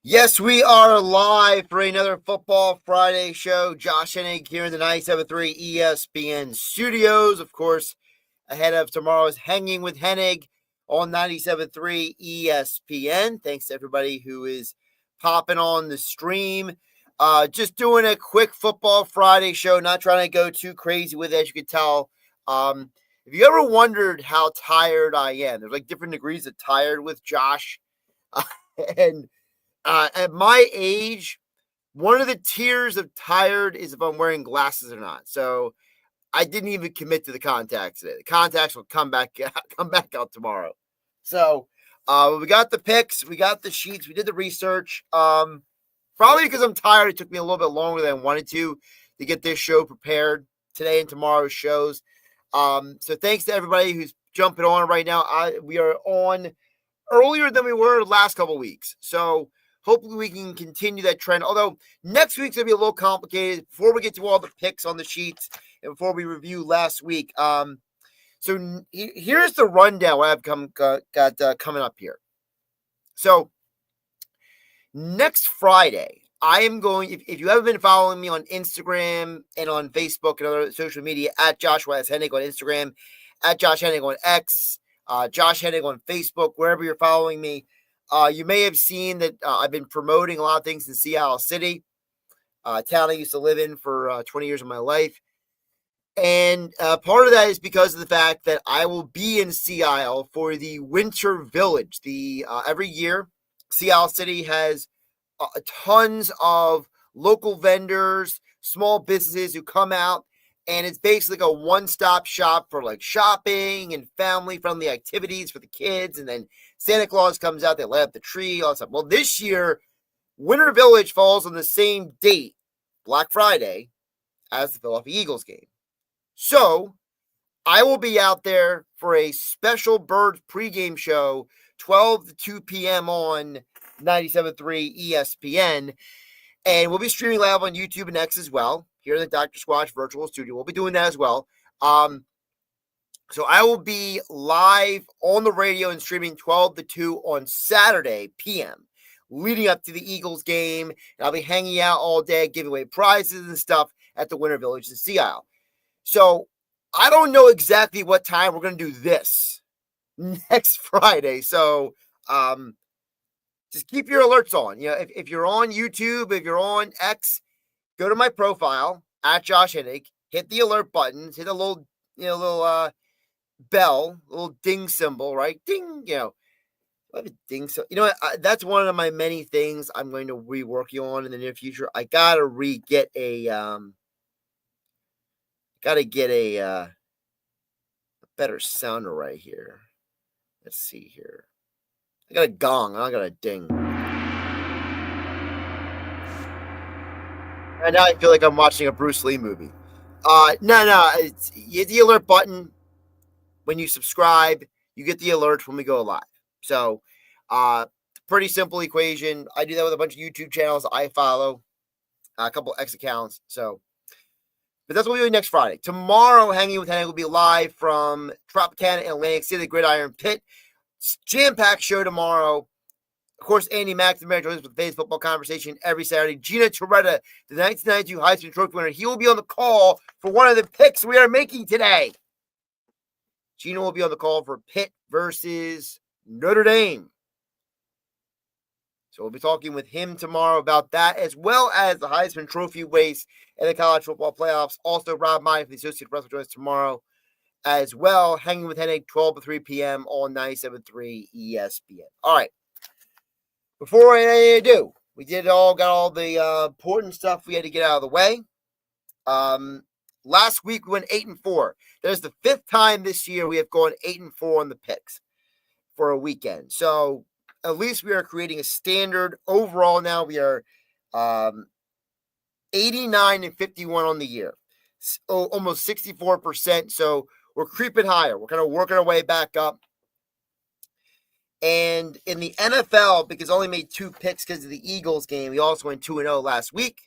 Yes, we are live for another Football Friday show. Josh Hennig here in the 97.3 ESPN studios. Of course, ahead of tomorrow's Hanging with Hennig on 97.3 ESPN. Thanks to everybody who is popping on the stream. Just doing a quick Football Friday show, not trying to go too crazy with it, as you can tell. If you ever wondered how tired I am, there's like different degrees of tired with Josh. And at my age, one of the tiers of tired is if I'm wearing glasses or not. So I didn't even commit to the contacts today. The contacts will come back out tomorrow. So we got the picks, we got the sheets, we did the research. Probably because I'm tired, it took me a little bit longer than I wanted to get this show prepared today and tomorrow's shows. So thanks to everybody who's jumping on right now. We are on earlier than we were the last couple of weeks. So hopefully we can continue that trend. Although next week's going to be a little complicated before we get to all the picks on the sheets and before we review last week. So here's the rundown what I've got coming up here. So next Friday, I am going, if you haven't been following me on Instagram and on Facebook and other social media, at joshuashennig on Instagram, at Josh Hennig on X, Josh Hennig on Facebook, wherever you're following me. You may have seen that I've been promoting a lot of things in Seattle City, town I used to live in for 20 years of my life. And part of that is because of the fact that I will be in Seattle for the Winter Village. Every year, Seattle City has tons of local vendors, small businesses who come out. And it's basically like a one-stop shop for like shopping and family-friendly activities for the kids. And then Santa Claus comes out, they light up the tree, all that stuff. Well, this year, Winter Village falls on the same date, Black Friday, as the Philadelphia Eagles game. So I will be out there for a special Birds pregame show, 12 to 2 p.m. on 97.3 ESPN. And we'll be streaming live on YouTube and X as well. Here in the Dr. Squatch virtual studio. We'll be doing that as well. So I will be live on the radio and streaming 12 to 2 on Saturday p.m. leading up to the Eagles game. And I'll be hanging out all day, giving away prizes and stuff at the Winter Village in Seattle. So I don't know exactly what time we're going to do this next Friday. So just keep your alerts on. You know, if you're on YouTube, if you're on X, go to my profile at Josh Hennig, hit the alert buttons, hit a little bell, little ding symbol, right? Ding, I have a ding. So, that's one of my many things I'm going to be working on in the near future. I gotta get a better sounder right here. Let's see here. I got a gong. I got a ding. And now I feel like I'm watching a Bruce Lee movie. No. You hit the alert button when you subscribe. You get the alerts when we go live. So, pretty simple equation. I do that with a bunch of YouTube channels I follow, a couple X accounts. So, but that's what we're doing next Friday. Tomorrow, Hanging with Hennig will be live from Tropicana Atlantic City, the Gridiron Pit. Jam-packed show tomorrow. Of course, Andy McNamara joins us with the Phase Football Conversation every Saturday. Gina Toretta, the 1992 Heisman Trophy winner, he will be on the call for one of the picks we are making today. Gina will be on the call for Pitt versus Notre Dame. So we'll be talking with him tomorrow about that, as well as the Heisman Trophy race and the college football playoffs. Also, Rob Meyer from the Associated Press will join us tomorrow as well. Hanging with Hennig, 12 to 3 p.m. on 97.3 ESPN. All right. Before I do, we got all the important stuff we had to get out of the way. Last week we went 8-4. There's the fifth time this year we have gone 8-4 on the picks for a weekend. So at least we are creating a standard. Overall now we are 89-51 on the year. Almost 64%. So we're creeping higher. We're kind of working our way back up. And in the NFL, because I only made 2 picks because of the Eagles game, we also went 2-0 last week.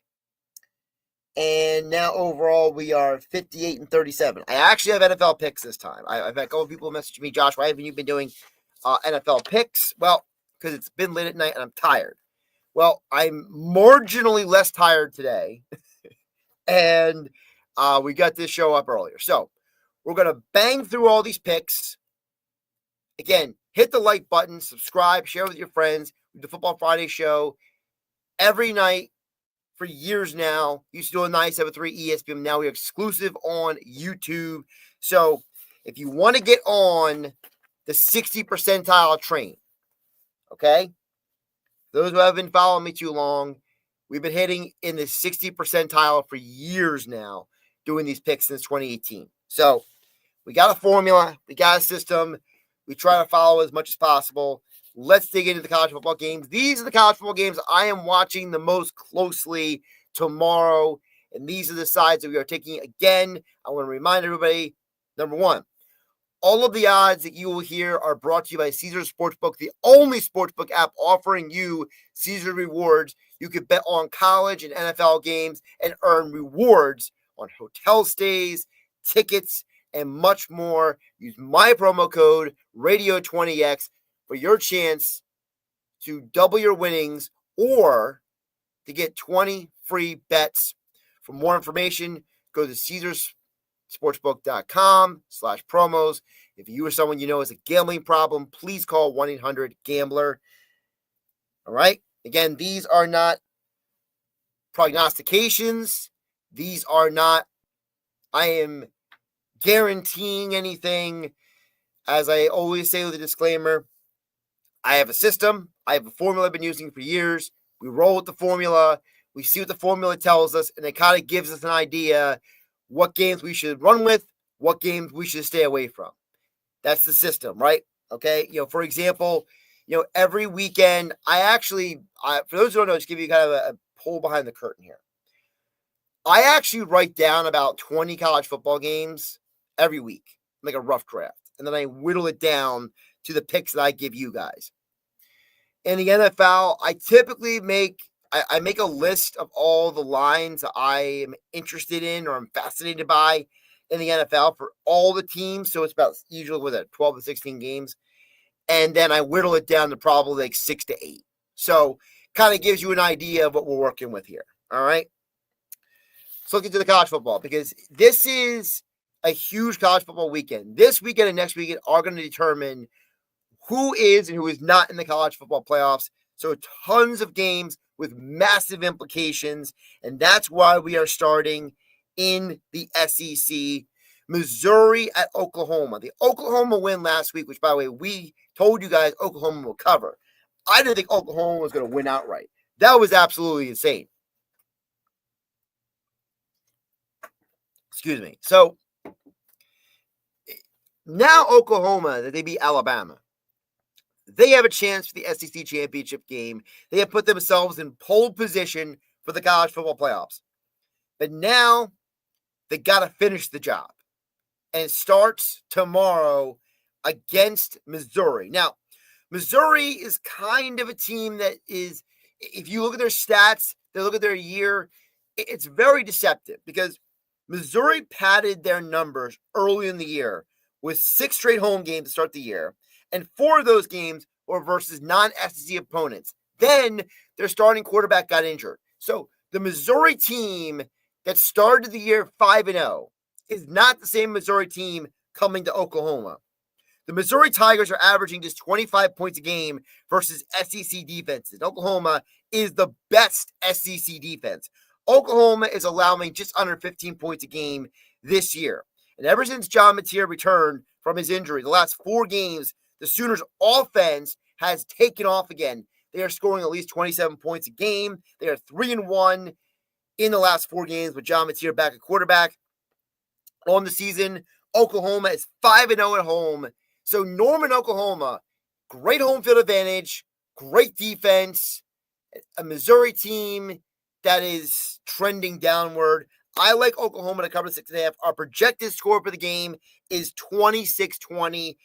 And now overall, we are 58-37. I actually have NFL picks this time. I've had a couple of people message me, Josh, why haven't you been doing NFL picks? Well, because it's been late at night and I'm tired. Well, I'm marginally less tired today, and we got this show up earlier. So we're going to bang through all these picks. Again, hit the like button, subscribe, share with your friends. The Football Friday show every night for years now. Used to do a 973 ESPN. Now we're exclusive on YouTube. So if you want to get on the 60 percentile train, okay? Those who have been following me too long, we've been hitting in the 60 percentile for years now, doing these picks since 2018. So we got a formula, we got a system. We try to follow as much as possible. Let's dig into the college football games. These are the college football games I am watching the most closely tomorrow. And these are the sides that we are taking. Again, I want to remind everybody, number one, all of the odds that you will hear are brought to you by Caesars Sportsbook, the only sportsbook app offering you Caesars rewards. You can bet on college and NFL games and earn rewards on hotel stays, tickets, and much more. Use my promo code Radio20X for your chance to double your winnings or to get 20 free bets. For more information, go to CaesarsSportsbook.com/promos. If you or someone you know has a gambling problem, please call 1-800-GAMBLER. All right? Again, these are not prognostications. These are not, I am guaranteeing anything. As I always say with a disclaimer, I have a system. I have a formula I've been using for years. We roll with the formula. We see what the formula tells us, and it kind of gives us an idea what games we should run with, what games we should stay away from. That's the system, right? Okay. For example, every weekend, for those who don't know, just give you kind of a pull behind the curtain here. I actually write down about 20 college football games every week, like a rough draft. And then I whittle it down to the picks that I give you guys. In the NFL, I typically make a list of all the lines that I am interested in or I'm fascinated by in the NFL for all the teams. So it's about usually 12 to 16 games. And then I whittle it down to probably like 6 to 8. So kind of gives you an idea of what we're working with here. All right. Let's look into the college football because this is a huge college football weekend. This weekend and next weekend are going to determine who is and who is not in the college football playoffs. So tons of games with massive implications. And that's why we are starting in the SEC. Missouri at Oklahoma. The Oklahoma win last week, which, by the way, we told you guys Oklahoma will cover. I didn't think Oklahoma was going to win outright. That was absolutely insane. Excuse me. So now Oklahoma, that they beat Alabama, they have a chance for the SEC championship game. They have put themselves in pole position for the college football playoffs. But now they got to finish the job. And it starts tomorrow against Missouri. Now, Missouri is kind of a team that is, if you look at their stats, they look at their year, it's very deceptive because Missouri padded their numbers early in the year with 6 straight home games to start the year. And 4 of those games were versus non-SEC opponents. Then their starting quarterback got injured. So the Missouri team that started the year 5-0 is not the same Missouri team coming to Oklahoma. The Missouri Tigers are averaging just 25 points a game versus SEC defenses. Oklahoma is the best SEC defense. Oklahoma is allowing just under 15 points a game this year. And ever since John Mateer returned from his injury, the last 4 games, the Sooners' offense has taken off again. They are scoring at least 27 points a game. They are 3-1 in the last 4 games with John Mateer back at quarterback. On the season, Oklahoma is 5-0 at home. So Norman, Oklahoma, great home field advantage, great defense, a Missouri team that is trending downward. I like Oklahoma to cover 6.5. Our projected score for the game is 26-20.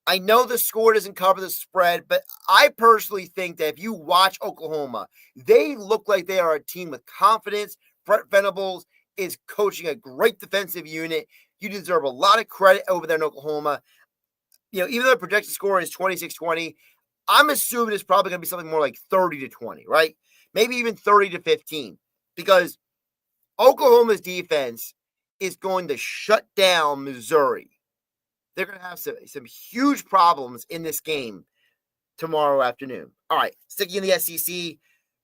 I know the score doesn't cover the spread, but I personally think that if you watch Oklahoma, they look like they are a team with confidence. Brent Venables is coaching a great defensive unit. You deserve a lot of credit over there in Oklahoma. Even though the projected score is 26-20, I'm assuming it's probably going to be something more like 30-20, right? Maybe even 30-15, because Oklahoma's defense is going to shut down Missouri. They're going to have some huge problems in this game tomorrow afternoon. All right, sticking in the SEC,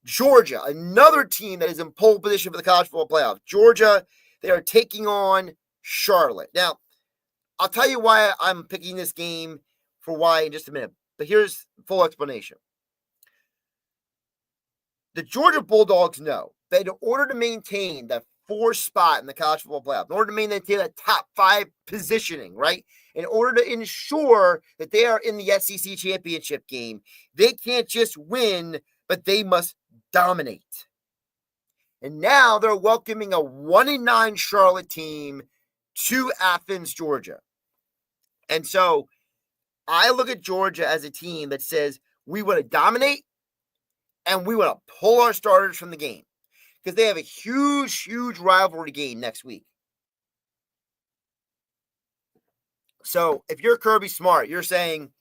Georgia, another team that is in pole position for the college football playoff. Georgia, they are taking on Charlotte. Now, I'll tell you why I'm picking this game for why in just a minute, but here's full explanation. The Georgia Bulldogs know that in order to maintain that 4th spot in the college football playoff, in order to maintain that top 5 positioning, right? In order to ensure that they are in the SEC championship game, they can't just win, but they must dominate. And now they're welcoming a 1-9 Charlotte team to Athens, Georgia. And so I look at Georgia as a team that says we want to dominate and we want to pull our starters from the game because they have a huge, huge rivalry game next week. So if you're Kirby Smart, you're saying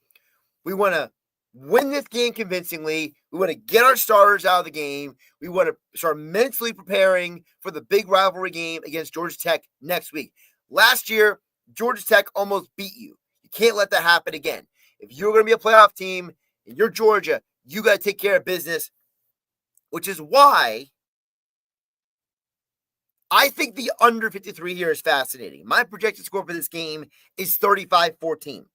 we want to win this game convincingly. We want to get our starters out of the game. We want to start mentally preparing for the big rivalry game against Georgia Tech next week. Last year, Georgia Tech almost beat you. You can't let that happen again. If you're going to be a playoff team and you're Georgia, you got to take care of business, which is why I think the under 53 here is fascinating. My projected score for this game is 35-14.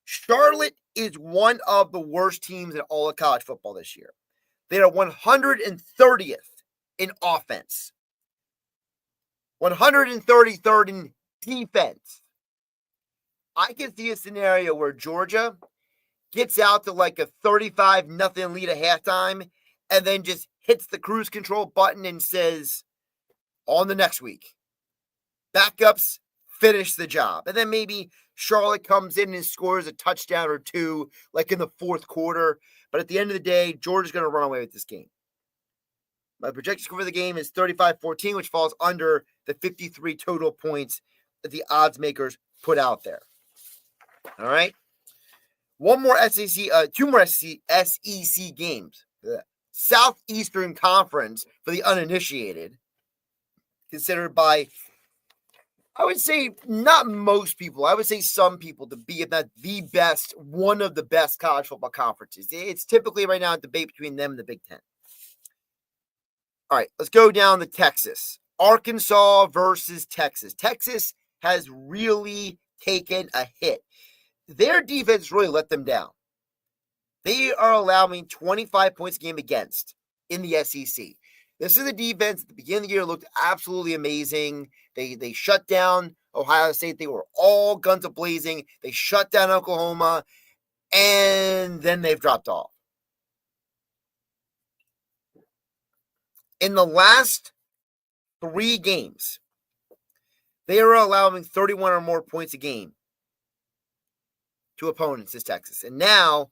Charlotte is one of the worst teams in all of college football this year. They are 130th in offense, 133rd in defense. I can see a scenario where Georgia gets out to like a 35-0 lead at halftime and then just hits the cruise control button and says, on the next week, backups finish the job. And then maybe Charlotte comes in and scores a touchdown or two, like in the 4th quarter. But at the end of the day, Georgia's going to run away with this game. My projected score for the game is 35-14, which falls under the 53 total points that the odds makers put out there. All right. Two more SEC games. The Southeastern Conference for the uninitiated, considered by, I would say, not most people, I would say some people, to be about the best, one of the best college football conferences. It's typically right now a debate between them and the Big Ten. All right, let's go down to Texas. Arkansas versus Texas. Texas has really taken a hit. Their defense really let them down. They are allowing 25 points a game against in the SEC. This is a defense at the beginning of the year looked absolutely amazing. They shut down Ohio State. They were all guns a-blazing. They shut down Oklahoma, and then they've dropped off. In the last 3 games, they are allowing 31 or more points a game to opponents as Texas. And now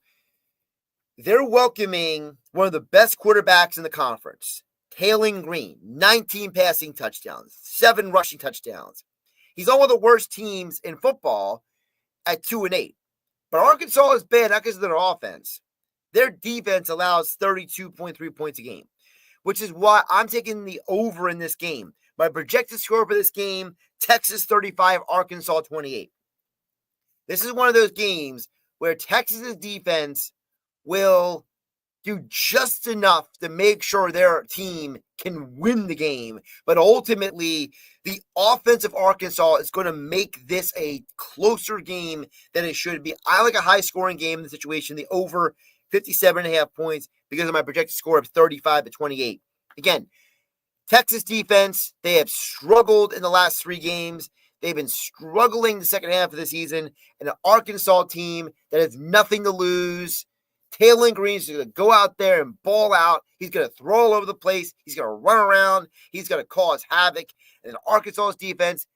they're welcoming one of the best quarterbacks in the conference, Tailgate Green, 19 passing touchdowns, 7 rushing touchdowns. He's on one of the worst teams in football at 2-8. But Arkansas is bad, not because of their offense. Their defense allows 32.3 points a game, which is why I'm taking the over in this game. My projected score for this game, Texas 35, Arkansas 28. This is one of those games where Texas's defense will do just enough to make sure their team can win the game. But ultimately, the offense of Arkansas is going to make this a closer game than it should be. I like a high-scoring game in the situation, the over 57.5 points, because of my projected score of 35-28. Again, Texas defense, they have struggled in the last 3 games. They've been struggling the second half of the season. And an Arkansas team that has nothing to lose. Tailgate Green is going to go out there and ball out. He's going to throw all over the place. He's going to run around. He's going to cause havoc. And Arkansas's defense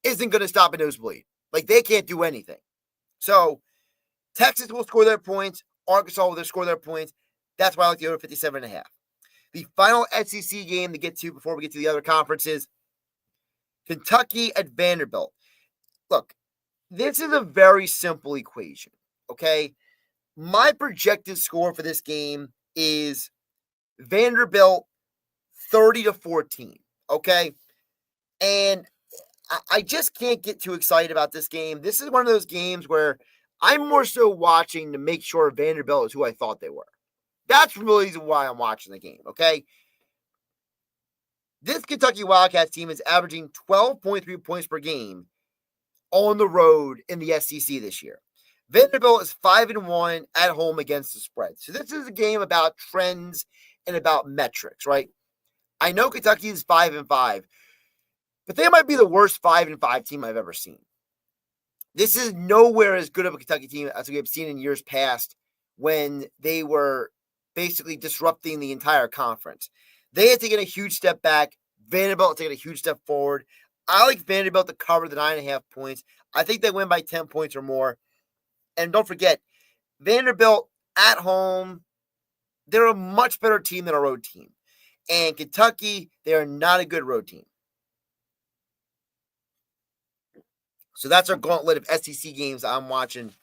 isn't going to stop a nosebleed. Like, they can't do anything. So, Texas will score their points. Arkansas will score their points. That's why I like the over 57.5. The final SEC game to get to before we get to the other conferences, Kentucky at Vanderbilt. Look, this is a very simple equation, okay? My projected score for this game is Vanderbilt 30-14. Okay. And I just can't get too excited about this game. This is one of those games where I'm more so watching to make sure Vanderbilt is who I thought they were. That's really the reason why I'm watching the game, okay? This Kentucky Wildcats team is averaging 12.3 points per game on the road in the SEC this year. Vanderbilt is 5-1 at home against the spread. So this is a game about trends and about metrics, right? I know Kentucky is 5-5, but they might be the worst 5-5 team I've ever seen. This is nowhere as good of a Kentucky team as we have seen in years past when they were basically disrupting the entire conference. They had taken a huge step back. Vanderbilt had taken a huge step forward. I like Vanderbilt to cover the 9.5 points. I think they win by 10 points or more. And don't forget, Vanderbilt at home, they're a much better team than a road team. And Kentucky, they are not a good road team. So that's our gauntlet of SEC games I'm watching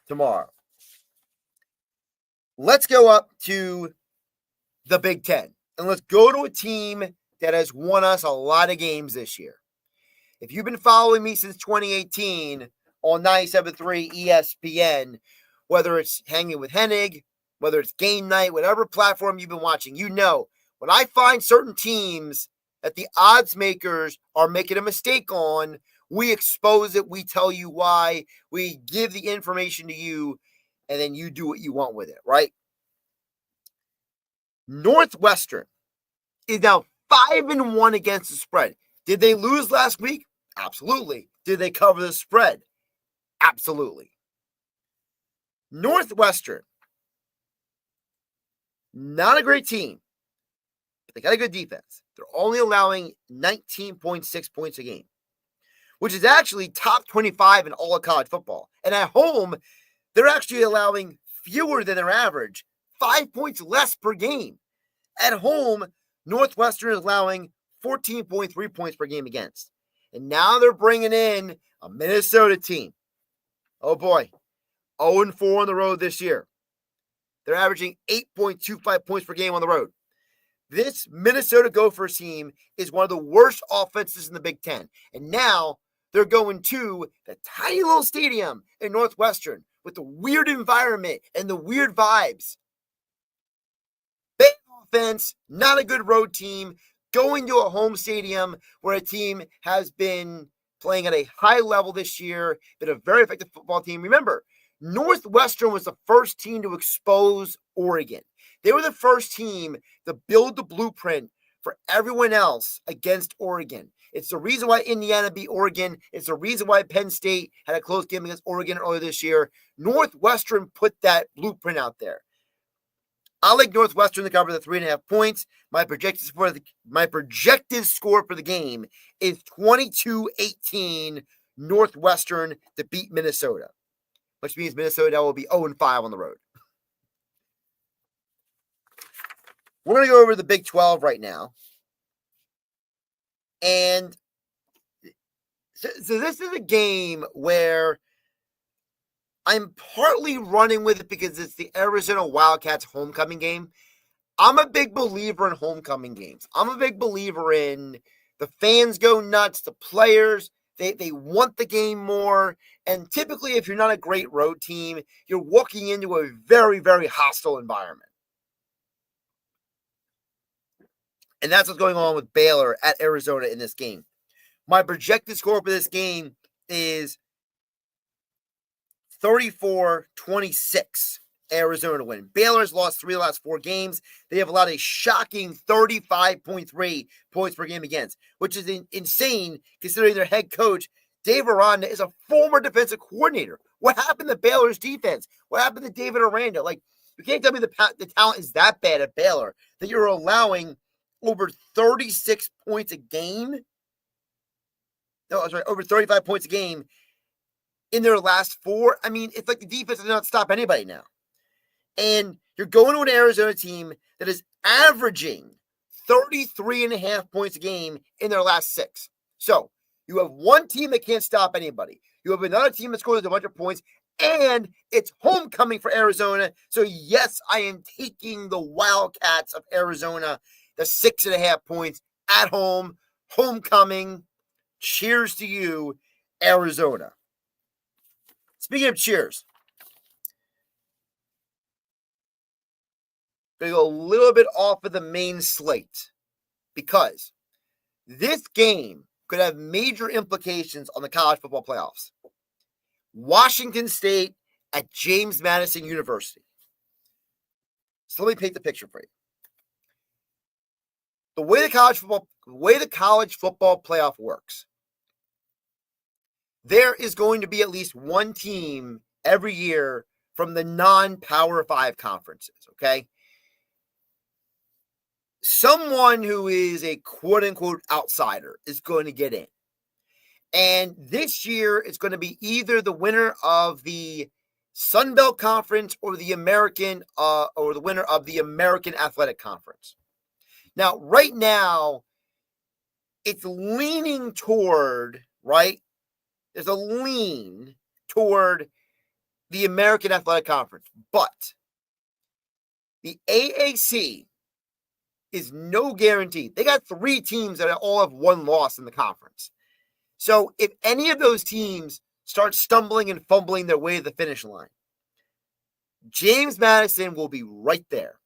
tomorrow. Let's go up to the Big Ten. And let's go to a team that has won us a lot of games this year. If you've been following me since 2018 on 97.3 ESPN, whether it's Hanging with Hennig, whether it's Game Night, whatever platform you've been watching, you know when I find certain teams that the odds makers are making a mistake on, we expose it, we tell you why, we give the information to you, and then you do what you want with it, right? Northwestern is now 5-1 against the spread. Did they lose last week? Absolutely. Did they cover the spread? Absolutely. Northwestern, not a great team, but they got a good defense. They're only allowing 19.6 points a game, which is actually top 25 in all of college football. And at home, they're actually allowing fewer than their average, 5 points less per game. At home, Northwestern is allowing 14.3 points per game against. And now they're bringing in a Minnesota team. Oh boy, 0-4 on the road this year. They're averaging 8.25 points per game on the road. This Minnesota Gophers team is one of the worst offenses in the Big Ten. And now they're going to the tiny little stadium in Northwestern with the weird environment and the weird vibes. Big offense, not a good road team, going to a home stadium where a team has been playing at a high level this year, been a very effective football team. Remember, Northwestern was the first team to expose Oregon. They were the first team to build the blueprint for everyone else against Oregon. It's the reason why Indiana beat Oregon. It's the reason why Penn State had a close game against Oregon earlier this year. Northwestern put that blueprint out there. I like Northwestern to cover the 3.5 points. My projected score for the game is 22-18 Northwestern to beat Minnesota, which means Minnesota will be 0-5 on the road. We're going to go over the Big 12 right now. And so this is a game where I'm partly running with it because it's the Arizona Wildcats homecoming game. I'm a big believer in homecoming games. I'm a big believer in the fans go nuts, the players, they want the game more. And typically, if you're not a great road team, you're walking into a very, very hostile environment. And that's what's going on with Baylor at Arizona in this game. My projected score for this game is 34-26, Arizona to win. Baylor has lost 3 of the last 4 games. They have allowed a shocking 35.3 points per game against, which is insane considering their head coach, Dave Aranda, is a former defensive coordinator. What happened to Baylor's defense? What happened to David Aranda? Like, you can't tell me the talent is that bad at Baylor that you're allowing over 36 points a game. No, I'm sorry, over 35 points a game in their last 4. I mean, it's like the defense does not stop anybody now. And you're going to an Arizona team that is averaging 33.5 points a game in their last 6. So you have one team that can't stop anybody. You have another team that scores a bunch of points, And it's homecoming for Arizona. So, yes, I am taking the Wildcats of Arizona, the 6.5 points at home, homecoming. Cheers to you, Arizona. Speaking of cheers, going to go a little bit off of the main slate because this game could have major implications on the college football playoffs. Washington State at James Madison University. So let me paint the picture for you. The way the college football playoff works, there is going to be at least one team every year from the non-Power 5 conferences, okay? Someone who is a quote-unquote outsider is going to get in. And this year, it's going to be either the winner of the Sun Belt Conference or the winner of the American Athletic Conference. Now, right now, it's leaning toward, right? There's a lean toward the American Athletic Conference. But the AAC is no guarantee. They got 3 teams that all have 1 loss in the conference. So if any of those teams start stumbling and fumbling their way to the finish line, James Madison will be right there.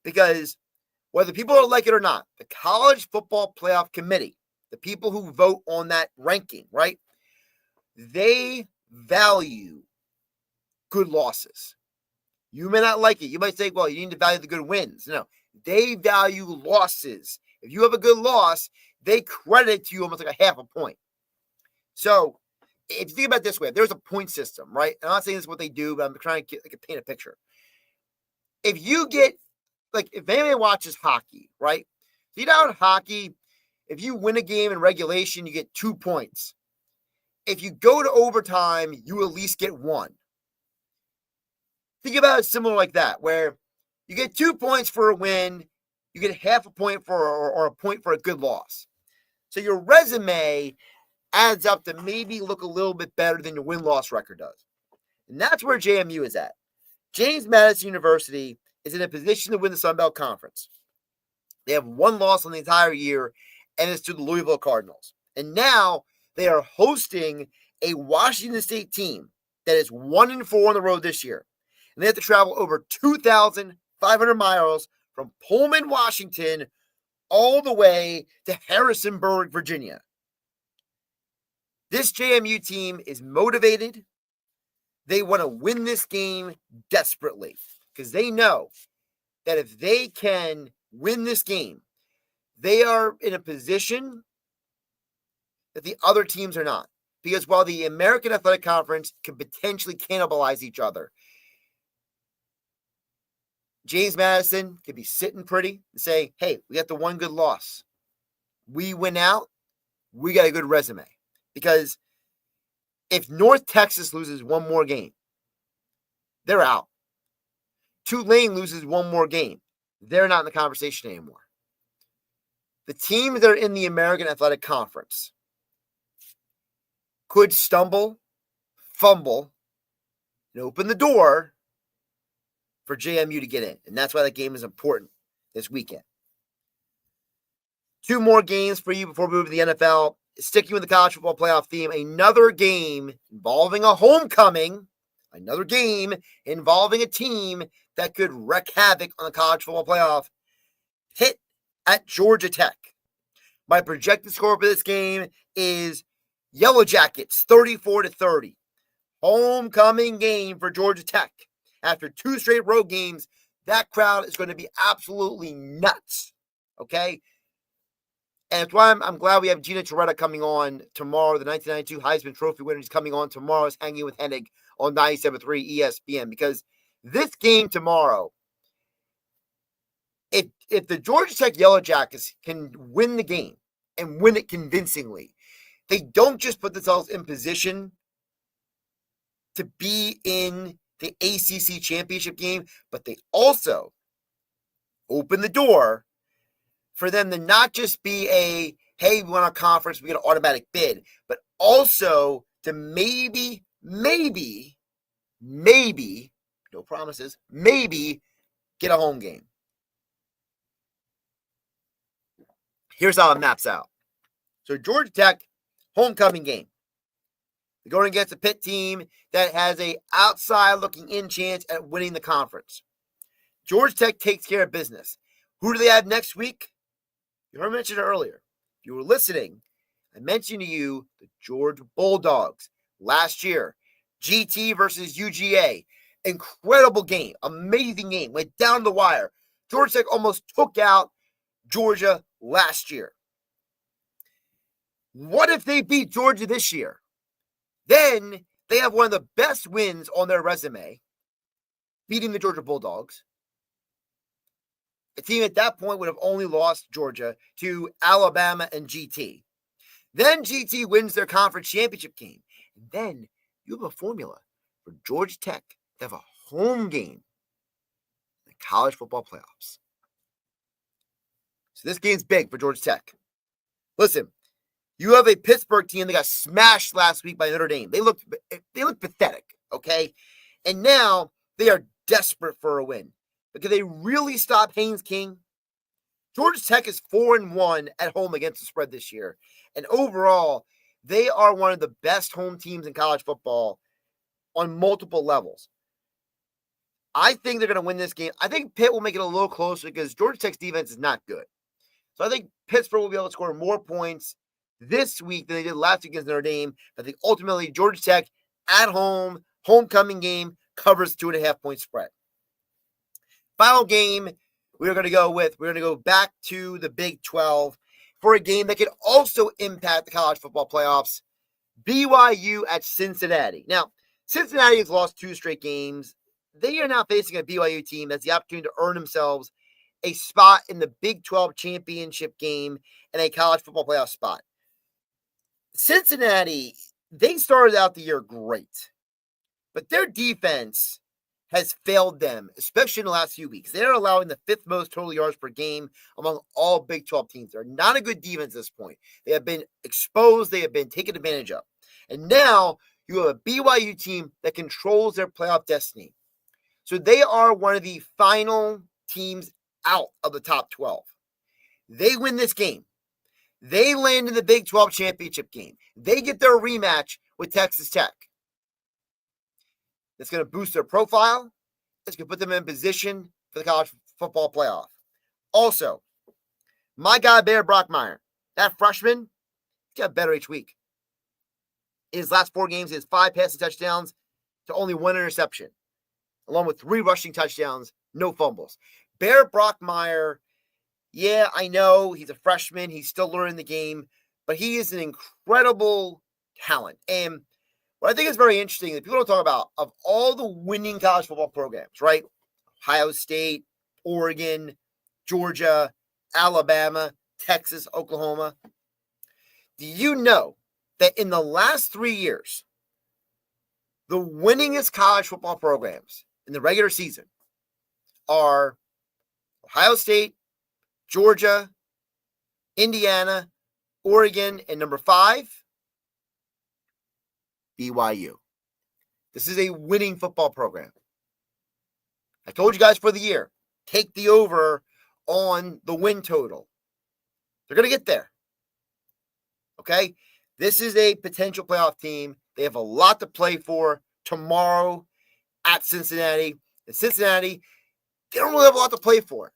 Because whether people like it or not, the College Football Playoff Committee, the people who vote on that ranking, right, they value good losses. You may not like it. You might say, well, you need to value the good wins. No, they value losses. If you have a good loss, they credit to you almost like a half a point. So if you think about it this way, there's a point system, right? I'm not saying this is what they do, but I'm trying to paint a picture. If you get, if anybody watches hockey, right? You know, in hockey, if you win a game in regulation, you get 2 points. If you go to overtime, you at least get 1. Think about it similar like that, where you get 2 points for a win, you get half a point or a point for a good loss. So your resume adds up to maybe look a little bit better than your win-loss record does. And that's where JMU is at. James Madison University is in a position to win the Sun Belt Conference. They have 1 loss on the entire year, and it's to the Louisville Cardinals. And now they are hosting a Washington State team that is 1-4 on the road this year. And they have to travel over 2,500 miles from Pullman, Washington, all the way to Harrisonburg, Virginia. This JMU team is motivated. They want to win this game desperately because they know that if they can win this game, they are in a position that the other teams are not. Because while the American Athletic Conference can potentially cannibalize each other, James Madison could be sitting pretty and say, hey, we got the 1 good loss. We win out, we got a good resume. Because if North Texas loses 1 more game, they're out. Tulane loses 1 more game, they're not in the conversation anymore. The teams that are in the American Athletic Conference could stumble, fumble, and open the door for JMU to get in. And that's why that game is important this weekend. 2 more games for you before we move to the NFL. Sticking with the college football playoff theme, another game involving a homecoming, another game involving a team that could wreak havoc on the college football playoff. Pitt at Georgia Tech. My projected score for this game is Yellow Jackets 34-30. Homecoming game for Georgia Tech. After 2 straight road games, that crowd is going to be absolutely nuts. Okay? And that's why I'm glad we have Gina Toretta coming on tomorrow. The 1992 Heisman Trophy winner is coming on tomorrow. Is hanging with Hennig on 97.3 ESPN. Because this game tomorrow, if the Georgia Tech Yellow Jackets can win the game and win it convincingly, they don't just put themselves in position to be in the ACC championship game, but they also open the door for them to not just be a, hey, we won our conference, we get an automatic bid, but also to maybe maybe, no promises, maybe get a home game. Here's how it maps out. So Georgia Tech, homecoming game. They're going against a Pitt team that has a outside looking in chance at winning the conference. Georgia Tech takes care of business. Who do they have next week? You heard me mention it earlier. If you were listening, I mentioned to you the Georgia Bulldogs last year. GT versus UGA. Incredible game. Amazing game. Went down the wire. Georgia Tech almost took out Georgia last year. What if they beat Georgia this year? Then they have one of the best wins on their resume, beating the Georgia Bulldogs. A team at that point would have only lost Georgia to Alabama and GT. Then GT wins their conference championship game. And then you have a formula for Georgia Tech to have a home game in the college football playoffs. So this game's big for Georgia Tech. Listen, you have a Pittsburgh team that got smashed last week by Notre Dame. They looked pathetic, okay? And now they are desperate for a win. But can they really stop Haynes King? Georgia Tech is 4-1 at home against the spread this year. And overall, they are one of the best home teams in college football on multiple levels. I think they're going to win this game. I think Pitt will make it a little closer because Georgia Tech's defense is not good. So I think Pittsburgh will be able to score more points this week than they did last week against Notre Dame. I think ultimately Georgia Tech at home, homecoming game, covers 2.5-point spread. Final game we're going to go back to the Big 12 for a game that could also impact the college football playoffs. BYU at Cincinnati. Now, Cincinnati has lost 2 straight games. They are now facing a BYU team that's the opportunity to earn themselves a spot in the Big 12 championship game and a college football playoff spot. Cincinnati, they started out the year great, but their defense has failed them, especially in the last few weeks. They're allowing the 5th most total yards per game among all Big 12 teams. They're not a good defense at this point. They have been exposed. They have been taken advantage of. And now you have a BYU team that controls their playoff destiny. So they are one of the final teams out of the top 12. They win this game. They land in the Big 12 championship game. They get their rematch with Texas Tech. It's going to boost their profile. It's going to put them in position for the college football playoff. Also, my guy, Bear Brockmeyer, that freshman, he's got better each week. In his last 4 games, he has 5 passing touchdowns to only 1 interception, along with 3 rushing touchdowns, no fumbles. Bear Brockmeyer, yeah, I know he's a freshman. He's still learning the game, but he is an incredible talent. And what I think is very interesting that people don't talk about, of all the winning college football programs, right? Ohio State, Oregon, Georgia, Alabama, Texas, Oklahoma. Do you know that in the last 3 years, the winningest college football programs in the regular season are Ohio State, Georgia, Indiana, Oregon, and number 5, BYU. This is a winning football program. I told you guys for the year, take the over on the win total. They're going to get there. Okay? This is a potential playoff team. They have a lot to play for tomorrow at Cincinnati. And Cincinnati, they don't really have a lot to play for.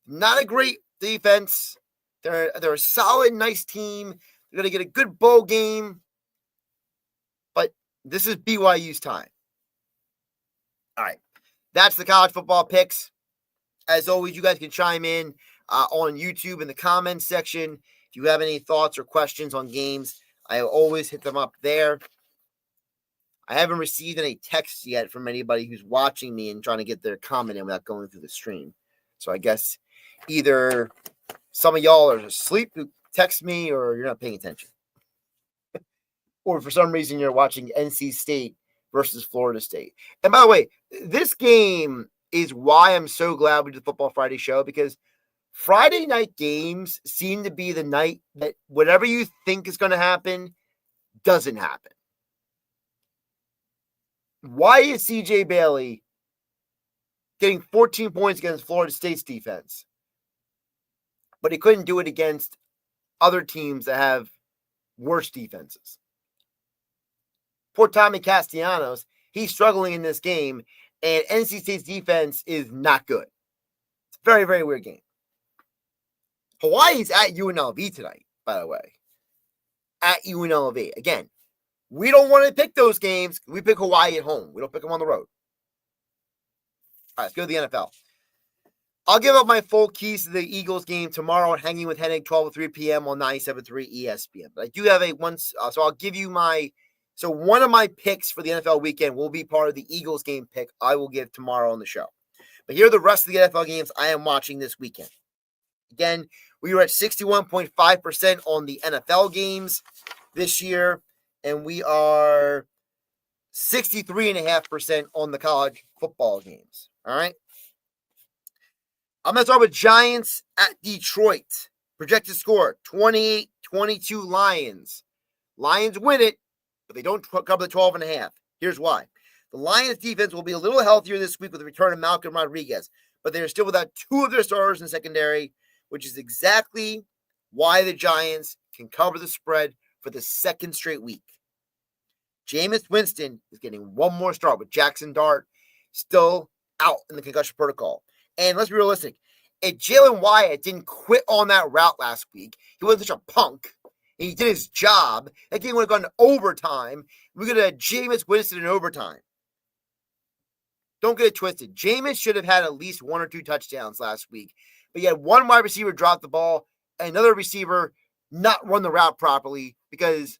Not a great defense. They're a solid, nice team. They're going to get a good bowl game. But this is BYU's time. All right. That's the college football picks. As always, you guys can chime in on YouTube in the comments section. If you have any thoughts or questions on games, I always hit them up there. I haven't received any texts yet from anybody who's watching me and trying to get their comment in without going through the stream. So I guess either some of y'all are asleep who text me or you're not paying attention. Or for some reason you're watching NC State versus Florida State. And by the way, this game is why I'm so glad we did the Football Friday show, because Friday night games seem to be the night that whatever you think is going to happen doesn't happen. Why is C.J. Bailey getting 14 points against Florida State's defense, but he couldn't do it against other teams that have worse defenses? Poor Tommy Castellanos, he's struggling in this game, and NC State's defense is not good. It's a very, very weird game. Hawaii's at UNLV tonight, by the way. At UNLV. Again, we don't want to pick those games. We pick Hawaii at home. We don't pick them on the road. All right, let's go to the NFL. I'll give up my full keys to the Eagles game tomorrow at Hanging with Hennig, 12:03 p.m. on 97.3 ESPN. But I do have so I'll give you one of my picks for the NFL weekend will be part of the Eagles game pick I will give tomorrow on the show. But here are the rest of the NFL games I am watching this weekend. Again, we were at 61.5% on the NFL games this year, and we are 63.5% on the college football games. All right. I'm going to start with Giants at Detroit. Projected score, 28-22 Lions. Lions win it, but they don't cover the 12.5. Here's why. The Lions defense will be a little healthier this week with the return of Malcolm Rodriguez, but they're still without two of their starters in secondary, which is exactly why the Giants can cover the spread for the second straight week. Jameis Winston is getting one more start with Jackson Dart still out in the concussion protocol. And let's be realistic. If Jalen Wyatt didn't quit on that route last week, he wasn't such a punk, and he did his job, that game would have gone to overtime. We're going to have Jameis Winston in overtime. Don't get it twisted. Jameis should have had at least one or two touchdowns last week. But you had one wide receiver drop the ball, and another receiver not run the route properly because,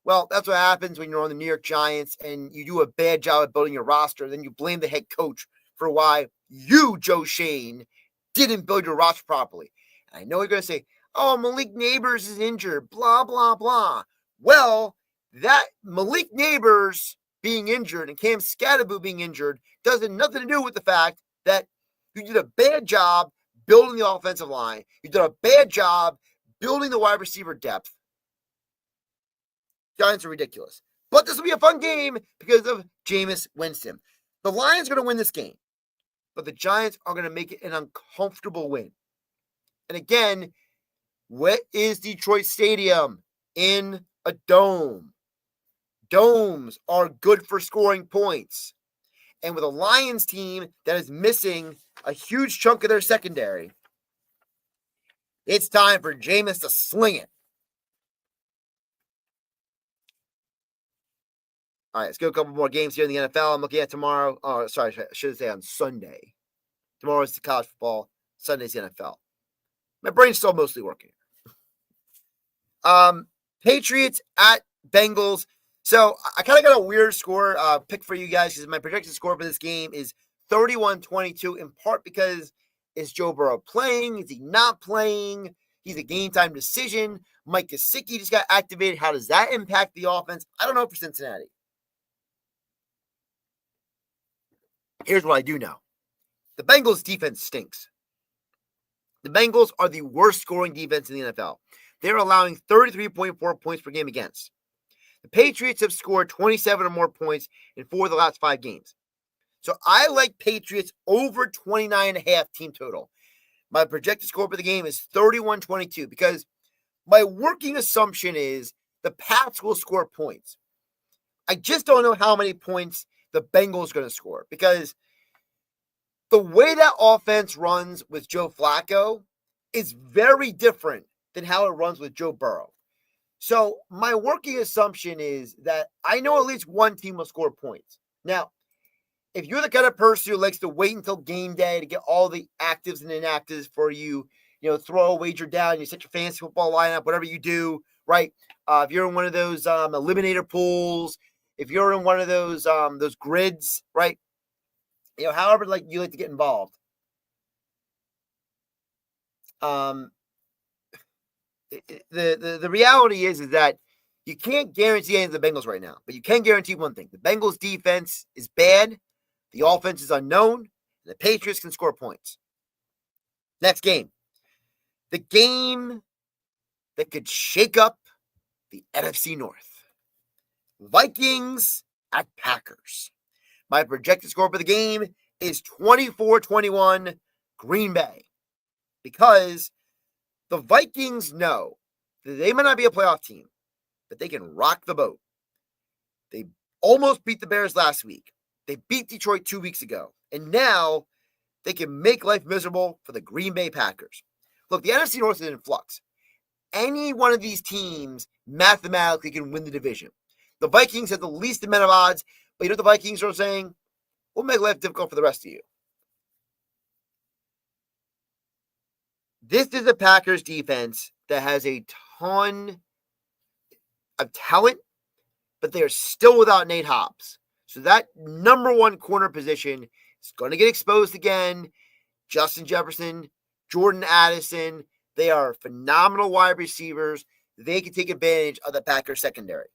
well, that's what happens when you're on the New York Giants and you do a bad job of building your roster. Then you blame the head coach for why you, Joe Shane, didn't build your roster properly. I know you're going to say, oh, Malik Neighbors is injured, blah, blah, blah. Well, that Malik Neighbors being injured and Cam Scatterboot being injured does nothing to do with the fact that you did a bad job building the offensive line. You did a bad job building the wide receiver depth. Giants are ridiculous. But this will be a fun game because of Jameis Winston. The Lions are going to win this game, but the Giants are going to make it an uncomfortable win. And again, what is Detroit Stadium? In a dome. Domes are good for scoring points. And with a Lions team that is missing a huge chunk of their secondary, it's time for Jameis to sling it. All right, let's go a couple more games here in the NFL. I'm looking at tomorrow. Oh, sorry, I should say on Sunday. Tomorrow is the college football. Sunday's the NFL. My brain's still mostly working. Patriots at Bengals. So I kind of got a weird score pick for you guys because my projected score for this game is 31-22, in part because is Joe Burrow playing? Is he not playing? He's a game time decision. Mike Gesicki just got activated. How does that impact the offense? I don't know for Cincinnati. Here's what I do know. The Bengals defense stinks. The Bengals are the worst scoring defense in the NFL. They're allowing 33.4 points per game against. The Patriots have scored 27 or more points in 4 of the last 5 games. So I like Patriots over 29.5 team total. My projected score for the game is 31-22 because my working assumption is the Pats will score points. I just don't know how many points the Bengals are going to score because the way that offense runs with Joe Flacco is very different than how it runs with Joe Burrow. So my working assumption is that I know at least one team will score points. Now, if you're the kind of person who likes to wait until game day to get all the actives and inactives for you, throw a wager down, you set your fantasy football lineup, whatever you do, right? If you're in one of those eliminator pools, if you're in one of those grids, right? However, you like to get involved. The reality is that you can't guarantee any of the Bengals right now, but you can guarantee one thing. The Bengals defense is bad. The offense is unknown. And the Patriots can score points. Next game. The game that could shake up the NFC North. Vikings at Packers. My projected score for the game is 24-21 Green Bay, because the Vikings know that they might not be a playoff team, but they can rock the boat. They almost beat the Bears last week. They beat Detroit 2 weeks ago. And now they can make life miserable for the Green Bay Packers. Look, the NFC North is in flux. Any one of these teams mathematically can win the division. The Vikings have the least amount of odds, but you know what the Vikings are saying? We'll make life difficult for the rest of you. This is a Packers defense that has a ton of talent, but they are still without Nate Hobbs. So that number one corner position is going to get exposed again. Justin Jefferson, Jordan Addison, they are phenomenal wide receivers. They can take advantage of the Packers secondary.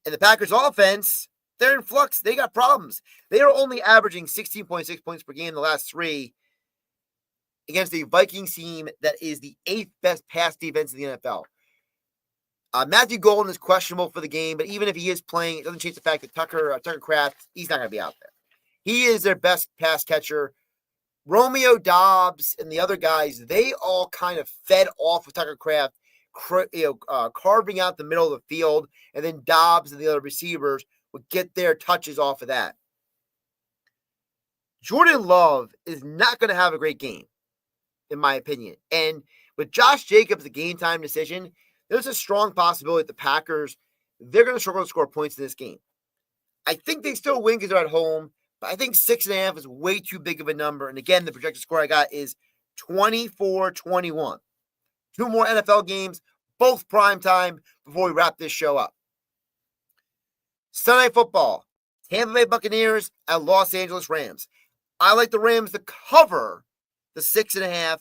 And the Packers offense, they're in flux. They got problems. They are only averaging 16.6 points per game in the last three against a Vikings team that is the 8th best pass defense in the NFL. Matthew Golden is questionable for the game, but even if he is playing, it doesn't change the fact that Tucker Kraft, he's not going to be out there. He is their best pass catcher. Romeo Doubs and the other guys, they all kind of fed off of Tucker Kraft, carving out the middle of the field, and then Doubs and the other receivers would get their touches off of that. Jordan Love is not going to have a great game, in my opinion. And with Josh Jacobs, the game time decision, there's a strong possibility that the Packers, they're going to struggle to score points in this game. I think they still win because they're at home, but I think 6.5 is way too big of a number. And again, the projected score I got is 24-21. Two more NFL games, both prime time, before we wrap this show up. Sunday Night Football, Tampa Bay Buccaneers at Los Angeles Rams. I like the Rams to cover the 6.5.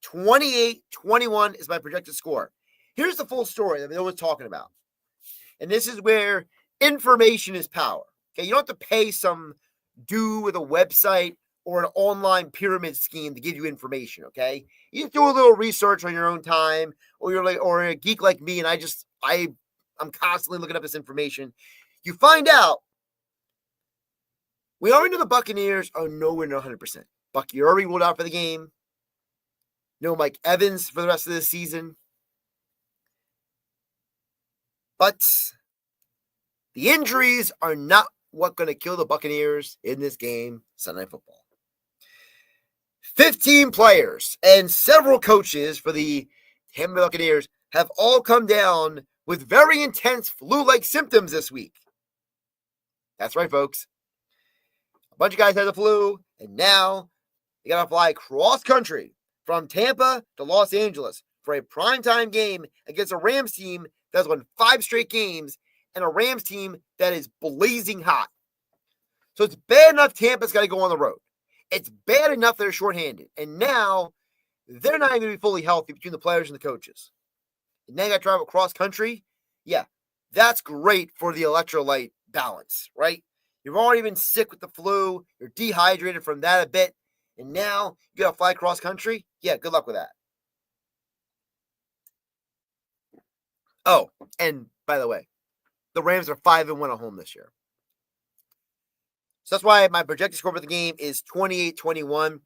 28-21 is my projected score. Here's the full story that no one's talking about. And this is where information is power. Okay, you don't have to pay some dude with a website or an online pyramid scheme to give you information, okay? You just do a little research on your own time, or or a geek like me, and I'm constantly looking up this information. You find out we already know the Buccaneers are nowhere near 100%. Bucky already ruled out for the game. No Mike Evans for the rest of the season. But the injuries are not what's going to kill the Buccaneers in this game, Sunday Night Football. 15 players and several coaches for the Tampa Bay Buccaneers have all come down with very intense flu-like symptoms this week. That's right, folks. A bunch of guys had the flu, and now they got to fly cross-country from Tampa to Los Angeles for a primetime game against a Rams team that's won 5 straight games and a Rams team that is blazing hot. So it's bad enough Tampa's got to go on the road. It's bad enough they're shorthanded. And now they're not even going to be fully healthy between the players and the coaches. And now you got to travel cross country. Yeah, that's great for the electrolyte balance, right? You've already been sick with the flu. You're dehydrated from that a bit. And now you got to fly cross country. Yeah, good luck with that. Oh, and by the way, the Rams are 5-1 at home this year. So that's why my projected score for the game is 28-21.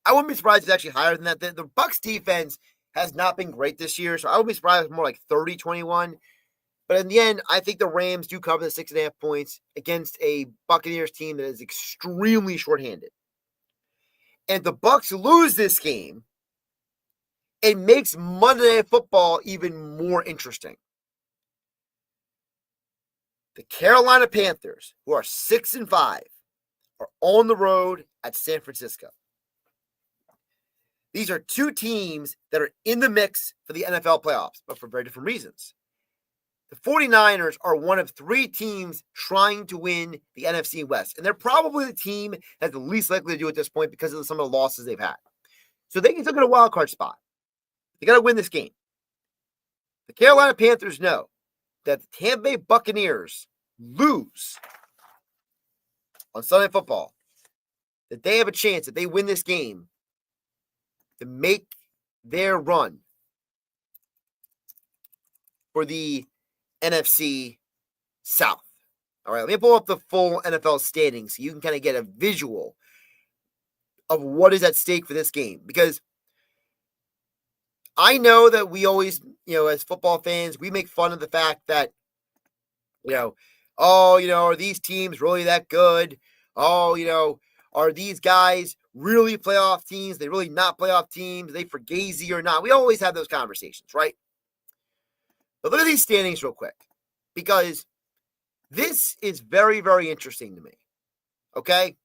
I wouldn't be surprised if it's actually higher than that. The Bucs defense has not been great this year, so I would be surprised if it's more like 30-21. But in the end, I think the Rams do cover the 6.5 points against a Buccaneers team that is extremely shorthanded. And if the Bucs lose this game, it makes Monday Night Football even more interesting. The Carolina Panthers, who are 6-5, are on the road at San Francisco. These are two teams that are in the mix for the NFL playoffs, but for very different reasons. The 49ers are one of 3 teams trying to win the NFC West, and they're probably the team that's the least likely to do it at this point because of some of the losses they've had. So they can still get a wild card spot. They got to win this game. The Carolina Panthers know that the Tampa Bay Buccaneers lose on Sunday Night Football, that they have a chance, that they win this game, to make their run for the NFC South. All right, let me pull up the full NFL standings so you can kind of get a visual of what is at stake for this game. Because I know that we always, as football fans, we make fun of the fact that, are these teams really that good? Are these guys really playoff teams? They really not playoff teams? Are they fugazi or not? We always have those conversations, right? But look at these standings real quick, because this is very, very interesting to me. Okay?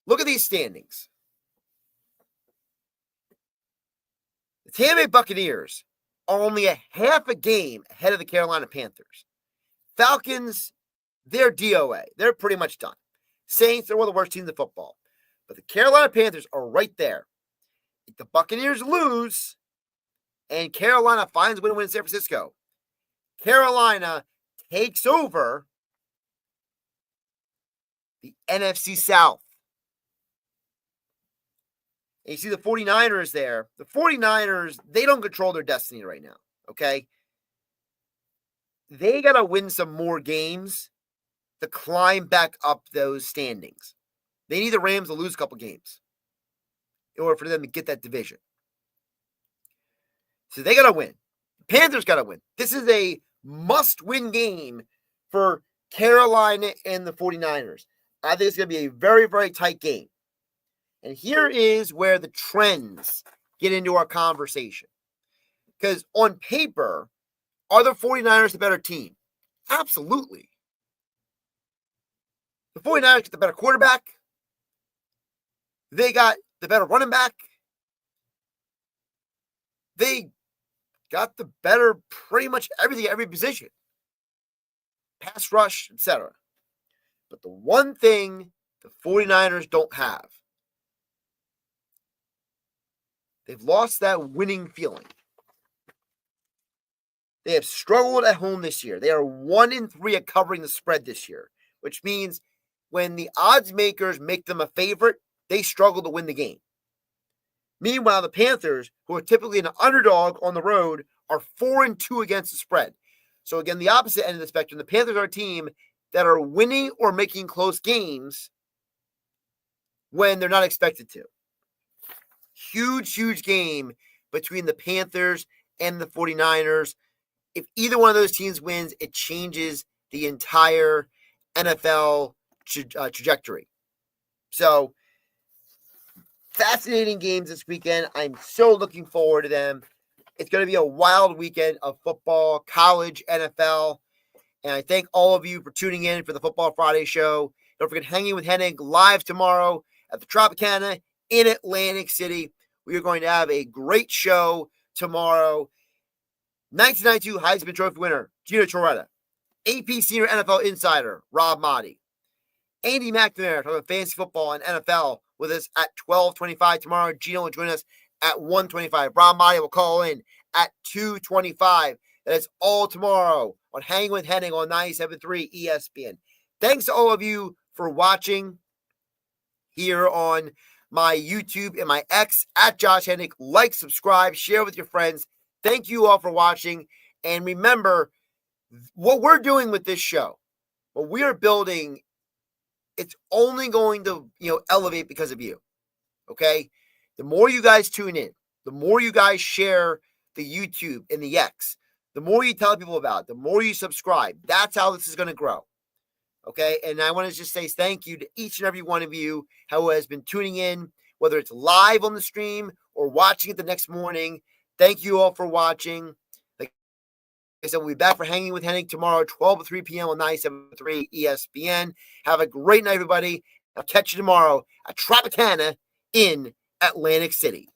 Look at these standings. The Tampa Bay Buccaneers are only a half a game ahead of the Carolina Panthers. Falcons, they're DOA. They're pretty much done. Saints are one of the worst teams in football. But the Carolina Panthers are right there. If the Buccaneers lose and Carolina finds a win in San Francisco, Carolina takes over the NFC South. And you see the 49ers there. The 49ers, they don't control their destiny right now, okay? They got to win some more games to climb back up those standings. They need the Rams to lose a couple games in order for them to get that division. So they got to win. The Panthers got to win. This is a must-win game for Carolina and the 49ers. I think it's going to be a very, very tight game. And here is where the trends get into our conversation. Because on paper, are the 49ers the better team? Absolutely. The 49ers get the better quarterback. They got the better running back. They got the better pretty much everything, every position. Pass rush, etc. But the one thing the 49ers don't have, they've lost that winning feeling. They have struggled at home this year. They are 1-3 at covering the spread this year, which means when the odds makers make them a favorite, they struggle to win the game. Meanwhile, the Panthers, who are typically an underdog on the road, are 4-2 against the spread. So again, the opposite end of the spectrum, the Panthers are a team that are winning or making close games when they're not expected to. Huge, huge game between the Panthers and the 49ers. If either one of those teams wins, it changes the entire NFL trajectory. So, fascinating games this weekend. I'm so looking forward to them. It's going to be a wild weekend of football, college, NFL. And I thank all of you for tuning in for the Football Friday show. Don't forget, Hanging with Hennig live tomorrow at the Tropicana in Atlantic City. We are going to have a great show tomorrow. 1992 Heisman Trophy winner, Gino Torretta. AP Senior NFL Insider, Rob Motti. Andy McNamara talking fantasy football and NFL with us at 12:25 tomorrow. Gino will join us at 1:25. Rob Motti will call in at 2:25. That is all tomorrow on Hang with Hennig on 97.3 ESPN. Thanks to all of you for watching here on my YouTube and my X at Josh Hennig. Like, subscribe, share with your friends. Thank you all for watching. And remember, what we're doing with this show, what we are building, it's only going to, elevate because of you. Okay? The more you guys tune in, the more you guys share the YouTube and the X, the more you tell people about it, the more you subscribe. That's how this is going to grow. Okay? And I want to just say thank you to each and every one of you who has been tuning in, whether it's live on the stream or watching it the next morning. Thank you all for watching. Like I said, we'll be back for Hanging with Hennig tomorrow, 12 to 3 p.m. on 97.3 ESPN. Have a great night, everybody. I'll catch you tomorrow at Tropicana in Atlantic City.